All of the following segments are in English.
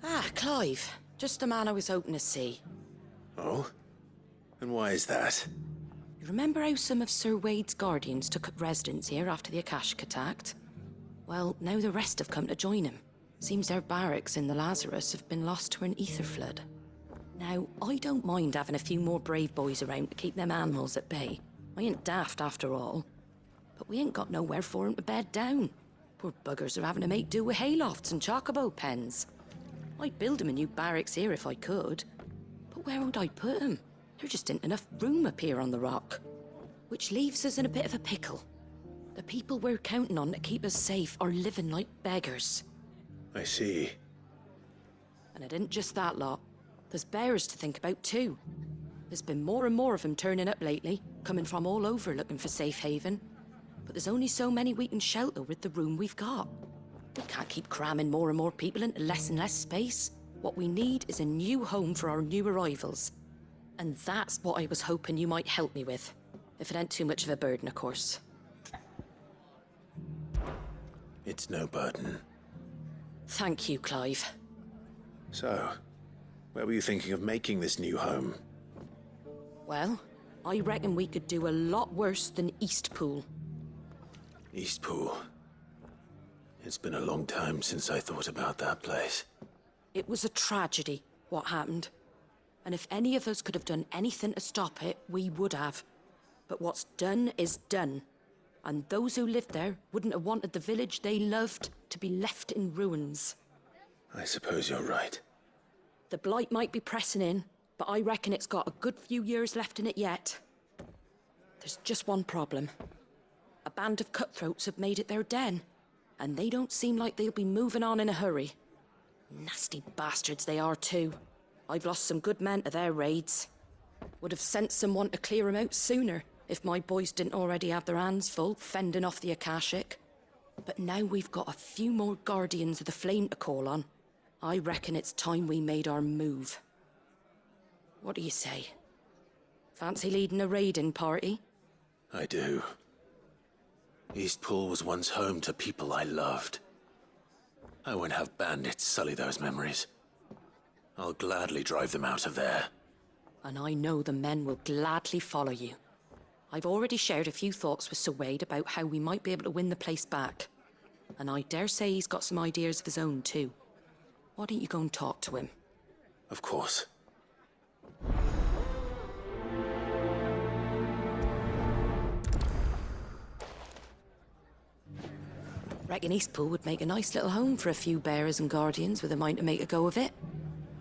Ah, Clive. Just the man I was hoping to see. Oh? And why is that? You remember how some of Sir Wade's guardians took up residence here after the Akashic attacked? Well, now the rest have come to join him. Seems their barracks in the Lazarus have been lost to an ether flood. Now, I don't mind having a few more brave boys around to keep them animals at bay. I ain't daft after all. But we ain't got nowhere for 'em to bed down. Poor buggers are having to make do with haylofts and chocobo pens. I'd build 'em a new barracks here if I could. But where would I put 'em? There just ain't enough room up here on the rock. Which leaves us in a bit of a pickle. The people we're counting on to keep us safe are living like beggars. I see. And it isn't just that lot. There's bears to think about too. There's been more and more of them turning up lately, coming from all over looking for safe haven. But there's only so many we can shelter with the room we've got. We can't keep cramming more and more people into less and less space. What we need is a new home for our new arrivals. And that's what I was hoping you might help me with. If it ain't too much of a burden, of course. It's no burden. Thank you, Clive. So, where were you thinking of making this new home? Well, I reckon we could do a lot worse than Eastpool. Eastpool. It's been a long time since I thought about that place. It was a tragedy, what happened. And if any of us could have done anything to stop it, we would have. But what's done is done. And those who lived there wouldn't have wanted the village they loved to be left in ruins. I suppose you're right. The blight might be pressing in, but I reckon it's got a good few years left in it yet. There's just one problem. A band of cutthroats have made it their den, and they don't seem like they'll be moving on in a hurry. Nasty bastards they are too. I've lost some good men to their raids. Would have sent someone to clear 'em out sooner, if my boys didn't already have their hands full fending off the Akashic. But now we've got a few more guardians of the flame to call on. I reckon it's time we made our move. What do you say? Fancy leading a raiding party? I do. Eastpool was once home to people I loved. I won't have bandits sully those memories. I'll gladly drive them out of there. And I know the men will gladly follow you. I've already shared a few thoughts with Sir Wade about how we might be able to win the place back. And I dare say he's got some ideas of his own too. Why don't you go and talk to him? Of course. Reckon Eastpool would make a nice little home for a few bearers and guardians with a mind to make a go of it.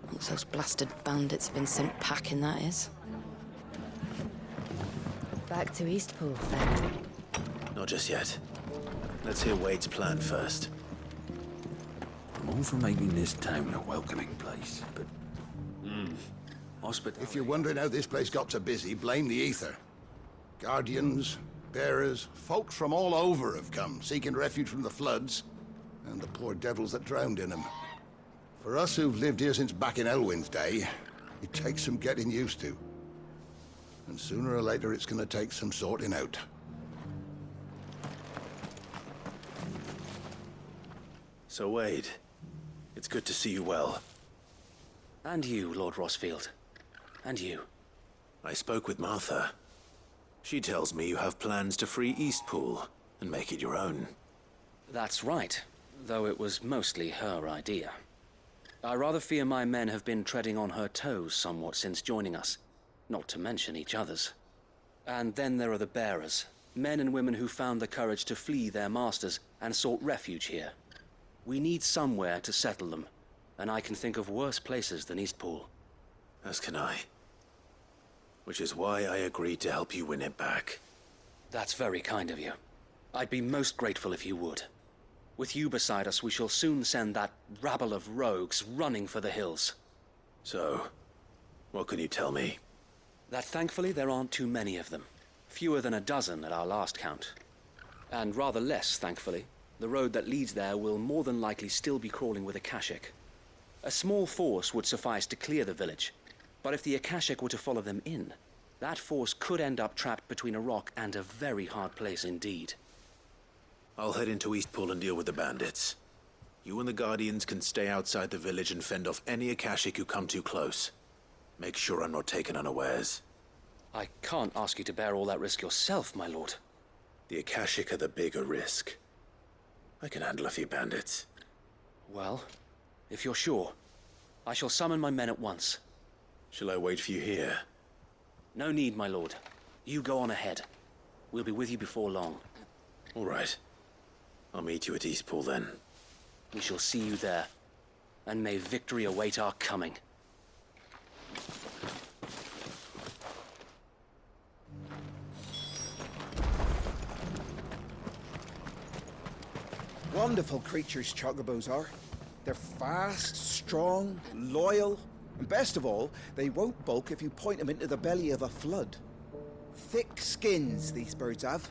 Once those blasted bandits have been sent packing, that is. Back to Eastpool, then. Not just yet. Let's hear Wade's plan first. I'm all for making this town a welcoming place, but... Hospitality... If you're wondering how this place got so busy, blame the ether. Guardians, bearers, folks from all over have come, seeking refuge from the floods, and the poor devils that drowned in them. For us who've lived here since back in Elwyn's day, it takes some getting used to. And sooner or later it's gonna take some sorting out. So Wade, it's good to see you well. And you, Lord Rossfield. And you. I spoke with Martha. She tells me you have plans to free Eastpool and make it your own. That's right, though it was mostly her idea. I rather fear my men have been treading on her toes somewhat since joining us, not to mention each other's. And then there are the bearers, men and women who found the courage to flee their masters and sought refuge here. We need somewhere to settle them, and I can think of worse places than Eastpool. As can I. Which is why I agreed to help you win it back. That's very kind of you. I'd be most grateful if you would. With you beside us, we shall soon send that rabble of rogues running for the hills. So, what can you tell me? That thankfully there aren't too many of them. Fewer than a dozen at our last count. And rather less, thankfully. The road that leads there will more than likely still be crawling with Akashic. A small force would suffice to clear the village, but if the Akashic were to follow them in, that force could end up trapped between a rock and a very hard place indeed. I'll head into Eastpool and deal with the bandits. You and the Guardians can stay outside the village and fend off any Akashic who come too close. Make sure I'm not taken unawares. I can't ask you to bear all that risk yourself, my lord. The Akashic are the bigger risk. I can handle a few bandits. Well, if you're sure, I shall summon my men at once. Shall I wait for you here? No need, my lord. You go on ahead. We'll be with you before long. All right. I'll meet you at Eastpool then. We shall see you there. And may victory await our coming. Wonderful creatures chocobos are. They're fast, strong, loyal, and best of all, they won't balk if you point them into the belly of a flood. Thick skins these birds have.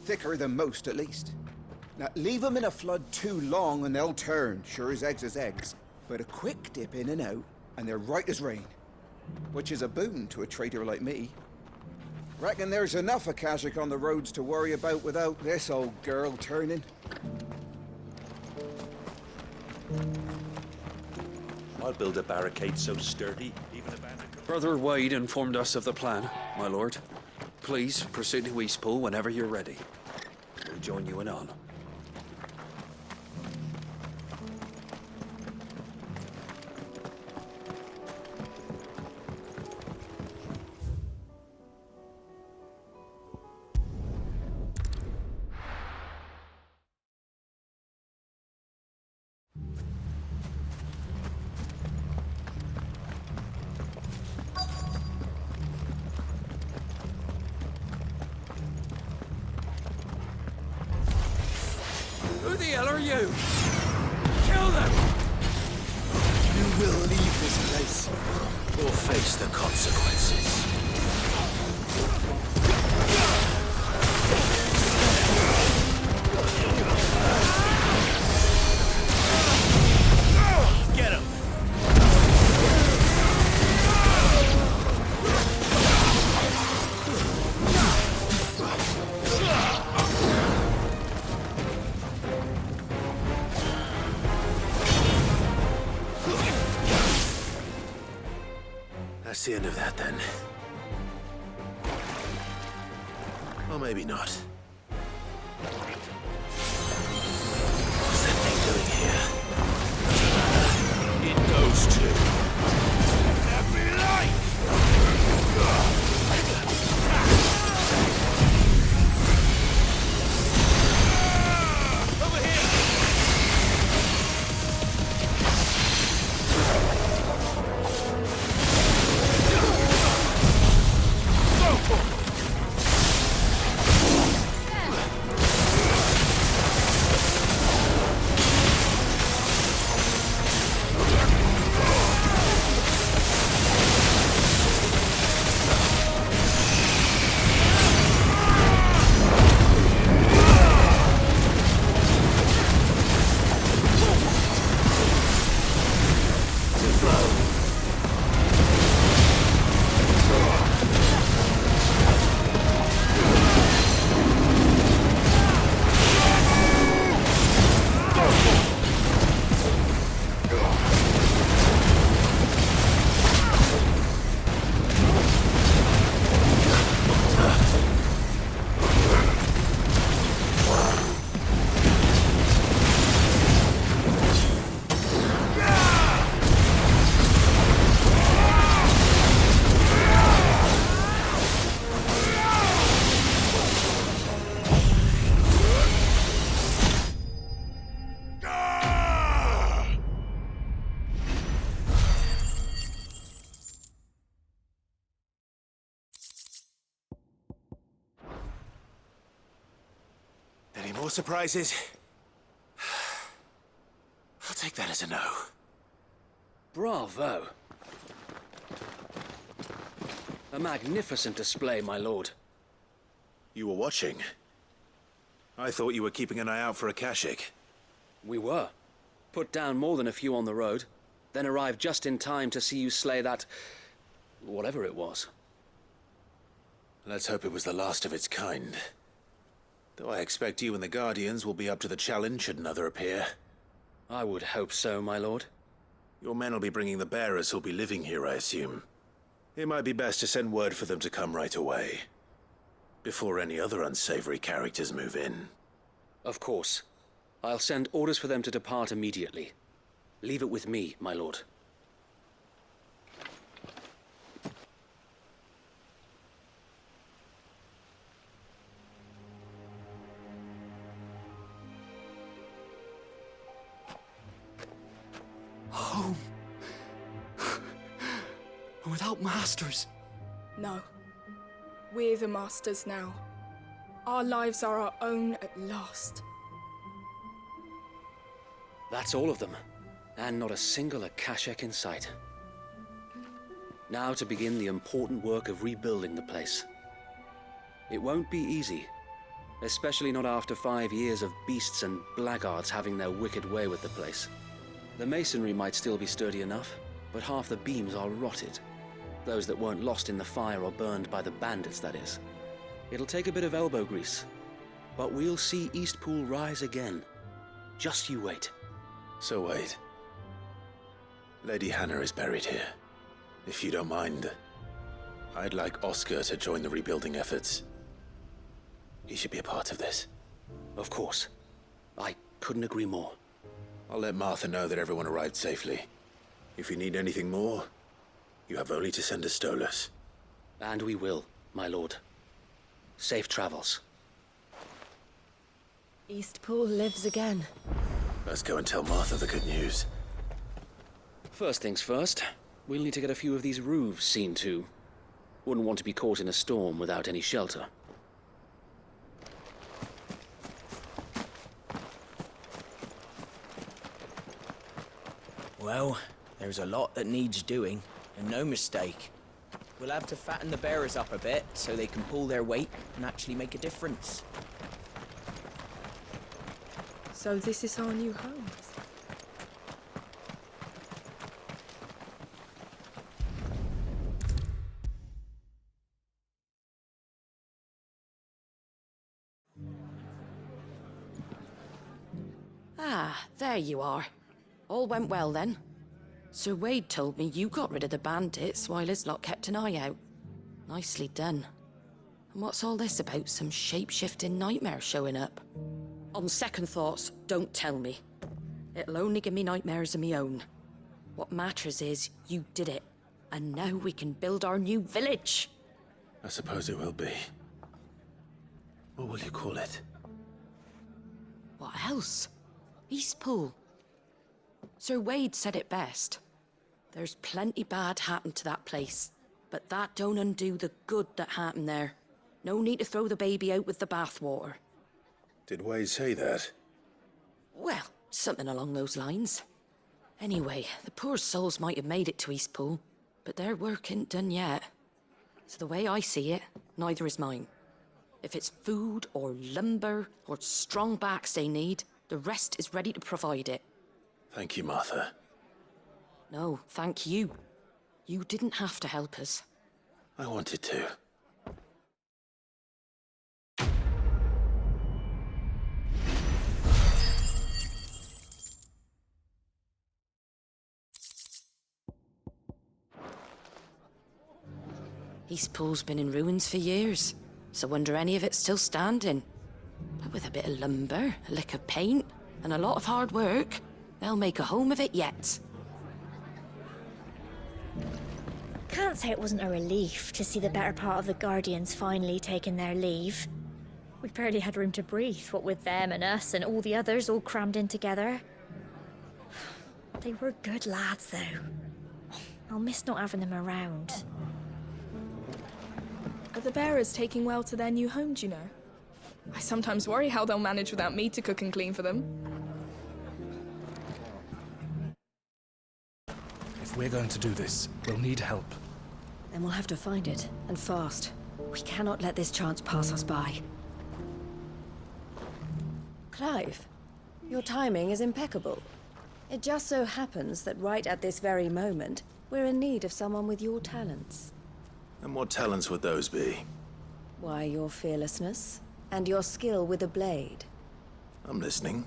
Thicker than most, at least. Now, leave them in a flood too long and they'll turn, sure as eggs is eggs. But a quick dip in and out, and they're right as rain. Which is a boon to a trader like me. Reckon there's enough Akashic on the roads to worry about without this old girl turning. I'll build a barricade so sturdy, even a bandit could... Brother Wade informed us of the plan, my lord. Please proceed to Eastpool whenever you're ready. We'll join you in on. Who the hell are you? Kill them! You will leave this place, or face the consequences. Get him! That's the end of that, then. Or maybe not. What's that thing doing here? It goes to... Every life! Over here! Any more surprises? I'll take that as a no. Bravo. A magnificent display, my lord. You were watching. I thought you were keeping an eye out for Akashic. We were. Put down more than a few on the road, then arrived just in time to see you slay that... whatever it was. Let's hope it was the last of its kind. Though I expect you and the Guardians will be up to the challenge should another appear. I would hope so, my lord. Your men will be bringing the bearers who'll be living here, I assume. It might be best to send word for them to come right away, before any other unsavory characters move in. Of course. I'll send orders for them to depart immediately. Leave it with me, my lord. Home. Without masters. No. We're the masters now. Our lives are our own at last. That's all of them. And not a single Akashek in sight. Now to begin the important work of rebuilding the place. It won't be easy. Especially not after 5 years of beasts and blackguards having their wicked way with the place. The masonry might still be sturdy enough, but half the beams are rotted. Those that weren't lost in the fire or burned by the bandits, that is. It'll take a bit of elbow grease, but we'll see Eastpool rise again. Just you wait. So wait. Lady Hannah is buried here. If you don't mind, I'd like Oscar to join the rebuilding efforts. He should be a part of this. Of course. I couldn't agree more. I'll let Martha know that everyone arrived safely. If you need anything more, you have only to send a Stolas. And we will, my lord. Safe travels. Eastpool lives again. Let's go and tell Martha the good news. First things first, we'll need to get a few of these roofs seen to. Wouldn't want to be caught in a storm without any shelter. Well, there's a lot that needs doing, and no mistake. We'll have to fatten the bearers up a bit so they can pull their weight and actually make a difference. So this is our new home. Ah, there you are. All went well then. Sir Wade told me you got rid of the bandits while his lot kept an eye out. Nicely done. And what's all this about some shape-shifting nightmare showing up? On second thoughts, don't tell me. It'll only give me nightmares of me own. What matters is you did it. And now we can build our new village. I suppose it will be. What will you call it? What else? Eastpool. Sir Wade said it best. There's plenty bad happened to that place, but that don't undo the good that happened there. No need to throw the baby out with the bathwater. Did Wade say that? Well, something along those lines. Anyway, the poor souls might have made it to Eastpool, but their work ain't done yet. So the way I see it, neither is mine. If it's food or lumber or strong backs they need, the rest is ready to provide it. Thank you, Martha. No, thank you. You didn't have to help us. I wanted to. Eastpool's been in ruins for years, so wonder any of it's still standing. But with a bit of lumber, a lick of paint, and a lot of hard work, they'll make a home of it yet. Can't say it wasn't a relief to see the better part of the Guardians finally taking their leave. We barely had room to breathe, what with them and us and all the others all crammed in together. They were good lads, though. I'll miss not having them around. Are the bearers taking well to their new home, do you know? I sometimes worry how they'll manage without me to cook and clean for them. If we're going to do this, we'll need help. Then we'll have to find it, and fast. We cannot let this chance pass us by. Clive, your timing is impeccable. It just so happens that right at this very moment, we're in need of someone with your talents. And what talents would those be? Why, your fearlessness, and your skill with a blade. I'm listening.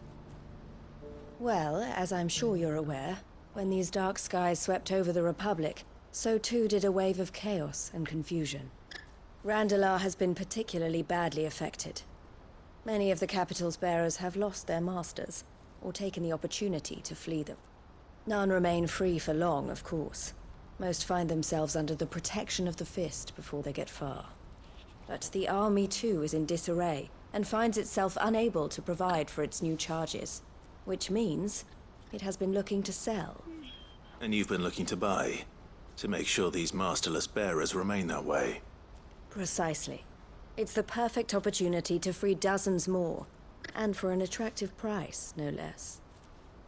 Well, as I'm sure you're aware, when these dark skies swept over the Republic, so too did a wave of chaos and confusion. Randalar has been particularly badly affected. Many of the capital's bearers have lost their masters, or taken the opportunity to flee them. None remain free for long, of course. Most find themselves under the protection of the Fist before they get far. But the army too is in disarray, and finds itself unable to provide for its new charges. Which means it has been looking to sell. And you've been looking to buy, to make sure these masterless bearers remain that way. Precisely. It's the perfect opportunity to free dozens more, and for an attractive price, no less.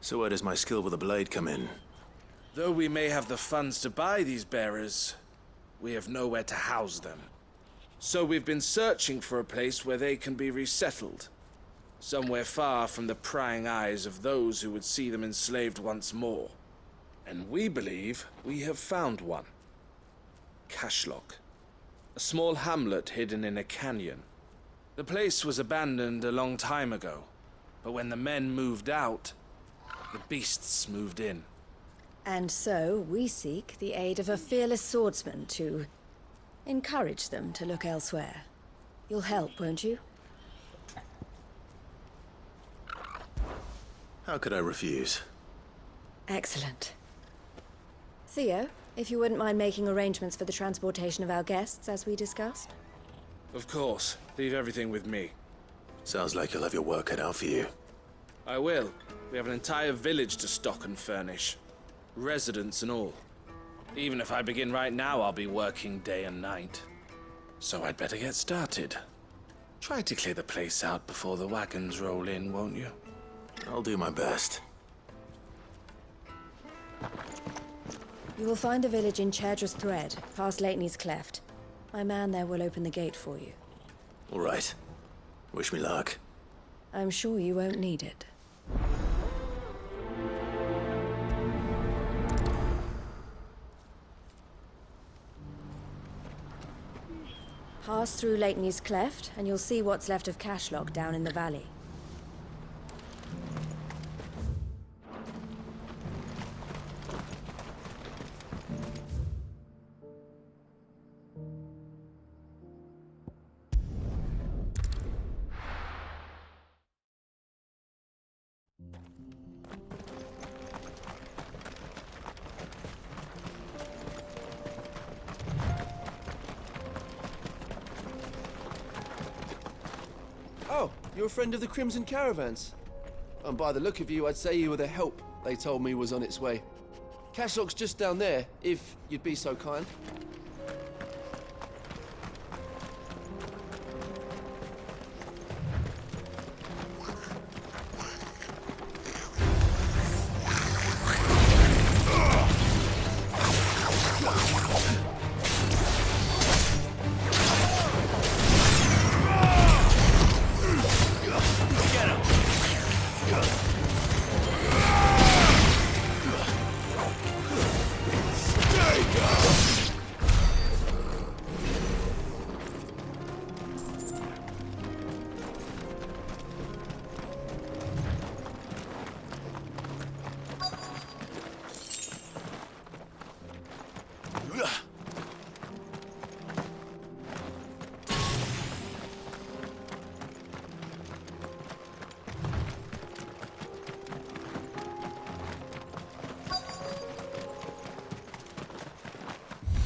So where does my skill with a blade come in? Though we may have the funds to buy these bearers, we have nowhere to house them. So we've been searching for a place where they can be resettled. Somewhere far from the prying eyes of those who would see them enslaved once more. And we believe we have found one. Cashlock. A small hamlet hidden in a canyon. The place was abandoned a long time ago, but when the men moved out, the beasts moved in. And so we seek the aid of a fearless swordsman to encourage them to look elsewhere. You'll help, won't you? How could I refuse? Excellent. Theo, if you wouldn't mind making arrangements for the transportation of our guests, as we discussed? Of course. Leave everything with me. Sounds like you'll have your work cut out for you. I will. We have an entire village to stock and furnish. Residents and all. Even if I begin right now, I'll be working day and night. So I'd better get started. Try to clear the place out before the wagons roll in, won't you? I'll do my best. You will find a village in Chairdra's Thread, past Lateney's Cleft. My man there will open the gate for you. All right. Wish me luck. I'm sure you won't need it. Pass through Lateney's Cleft, and you'll see what's left of Cashlock down in the valley. Oh, you're a friend of the Crimson Caravans. And by the look of you, I'd say you were the help they told me was on its way. Cashlock's just down there, if you'd be so kind.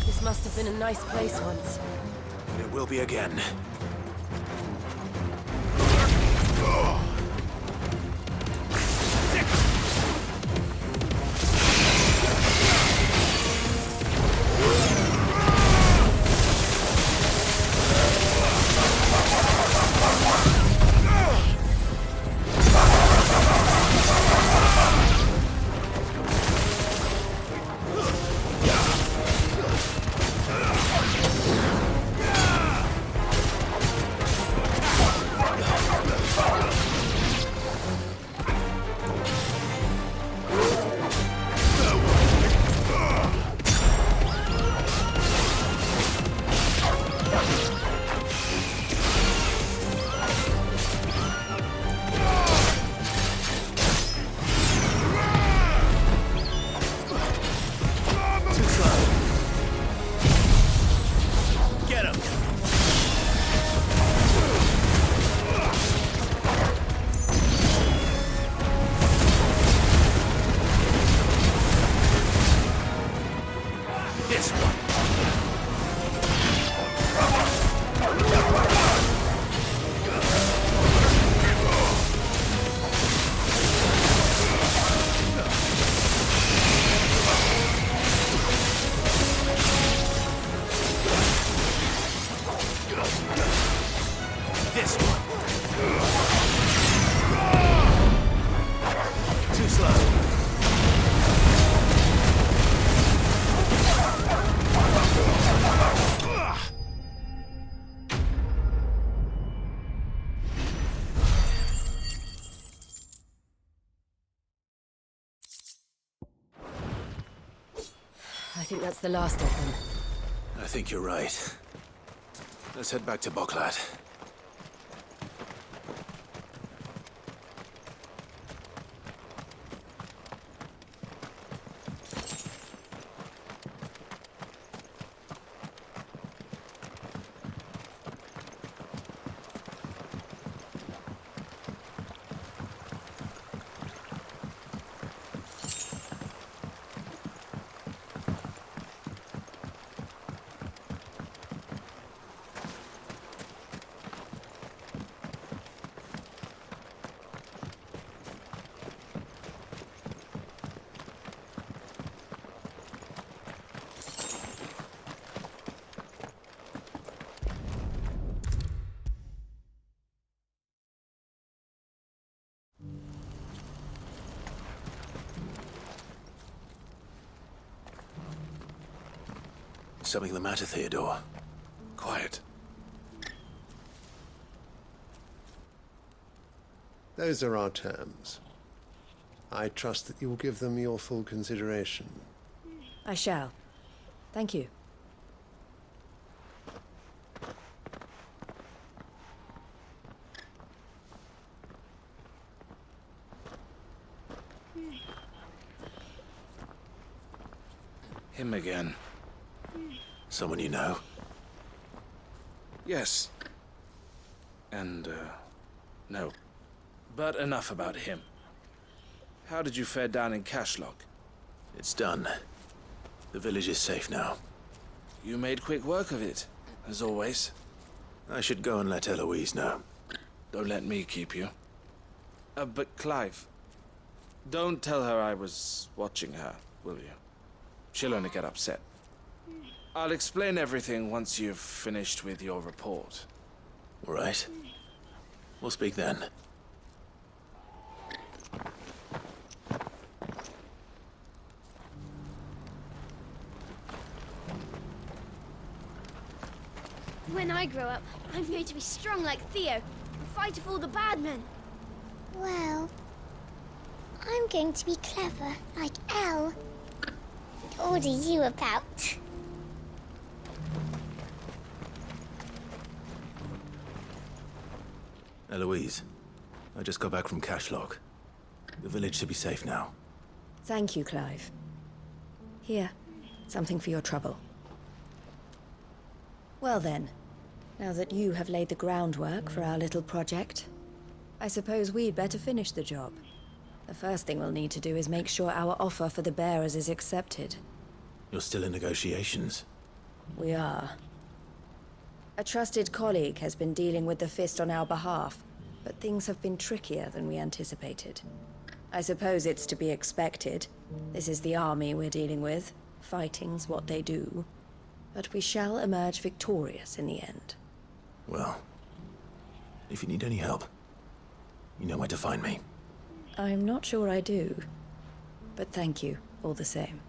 This must have been a nice place once. It will be again. This one. This one. Too slow. I think that's the last of them. I think you're right. Let's head back to Boklat. Something the matter, Theodore? Quiet. Those are our terms. I trust that you will give them your full consideration. I shall. Thank you. Him again. Someone you know? Yes. And, no. But enough about him. How did you fare down in Cashlock? It's done. The village is safe now. You made quick work of it, as always. I should go and let Eloise know. Don't let me keep you. But Clive, don't tell her I was watching her, will you? She'll only get upset. I'll explain everything once you've finished with your report. All right. We'll speak then. When I grow up, I'm going to be strong like Theo and fight off all the bad men. Well, I'm going to be clever like Elle. What order you about? Eloise, I just got back from Cashlock. The village should be safe now. Thank you, Clive. Here, something for your trouble. Well then, now that you have laid the groundwork for our little project, I suppose we'd better finish the job. The first thing we'll need to do is make sure our offer for the bearers is accepted. You're still in negotiations? We are. A trusted colleague has been dealing with the Fist on our behalf, but things have been trickier than we anticipated. I suppose it's to be expected. This is the army we're dealing with. Fighting's what they do. But we shall emerge victorious in the end. Well, if you need any help, you know where to find me. I'm not sure I do, but thank you all the same.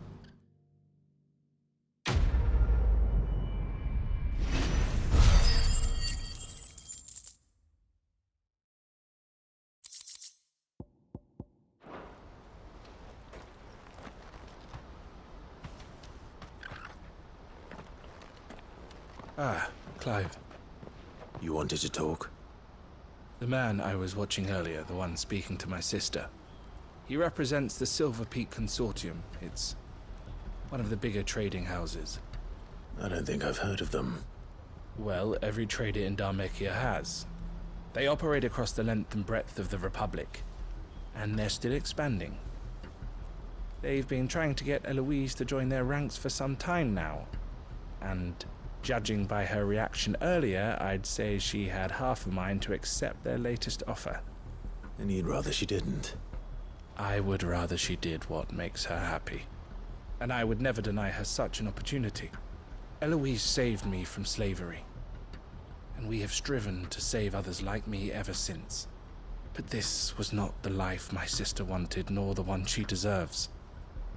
Ah, Clive. You wanted to talk? The man I was watching earlier, the one speaking to my sister. He represents the Silver Peak Consortium. It's one of the bigger trading houses. I don't think I've heard of them. Well, every trader in Dharmekia has. They operate across the length and breadth of the Republic, and they're still expanding. They've been trying to get Eloise to join their ranks for some time now. And judging by her reaction earlier, I'd say she had half a mind to accept their latest offer. And you'd rather she didn't? I would rather she did what makes her happy. And I would never deny her such an opportunity. Eloise saved me from slavery. And we have striven to save others like me ever since. But this was not the life my sister wanted, nor the one she deserves.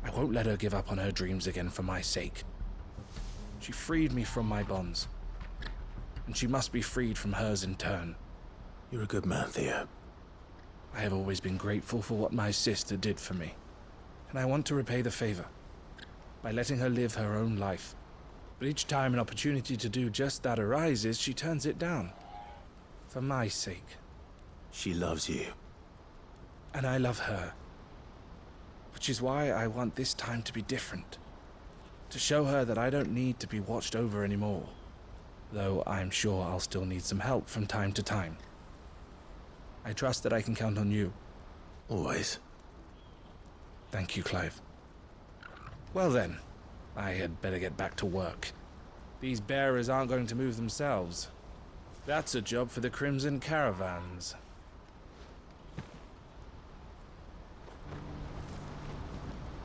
I won't let her give up on her dreams again for my sake. She freed me from my bonds, and she must be freed from hers in turn. You're a good man, Theo. I have always been grateful for what my sister did for me, and I want to repay the favor by letting her live her own life. But each time an opportunity to do just that arises, she turns it down. For my sake. She loves you. And I love her. Which is why I want this time to be different. To show her that I don't need to be watched over anymore. Though I'm sure I'll still need some help from time to time. I trust that I can count on you. Always. Thank you, Clive. Well then, I had better get back to work. These bearers aren't going to move themselves. That's a job for the Crimson Caravans.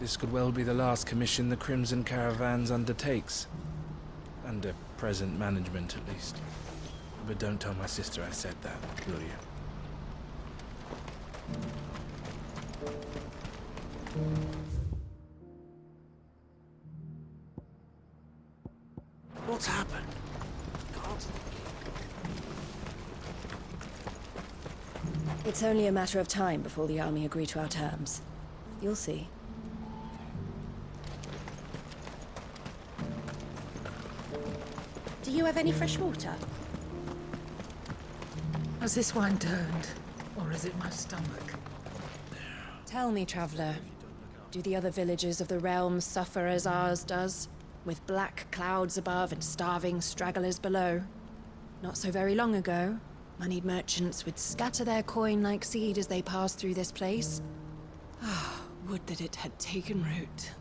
This could well be the last commission the Crimson Caravans undertakes. Under present management, at least. But don't tell my sister I said that, will you? What's happened? It's only a matter of time before the army agree to our terms. You'll see. Do you have any fresh water? Has this wine turned, or is it my stomach? Tell me, traveler, do the other villages of the realm suffer as ours does? With black clouds above and starving stragglers below? Not so very long ago, moneyed merchants would scatter their coin like seed as they passed through this place. Ah, would that it had taken root.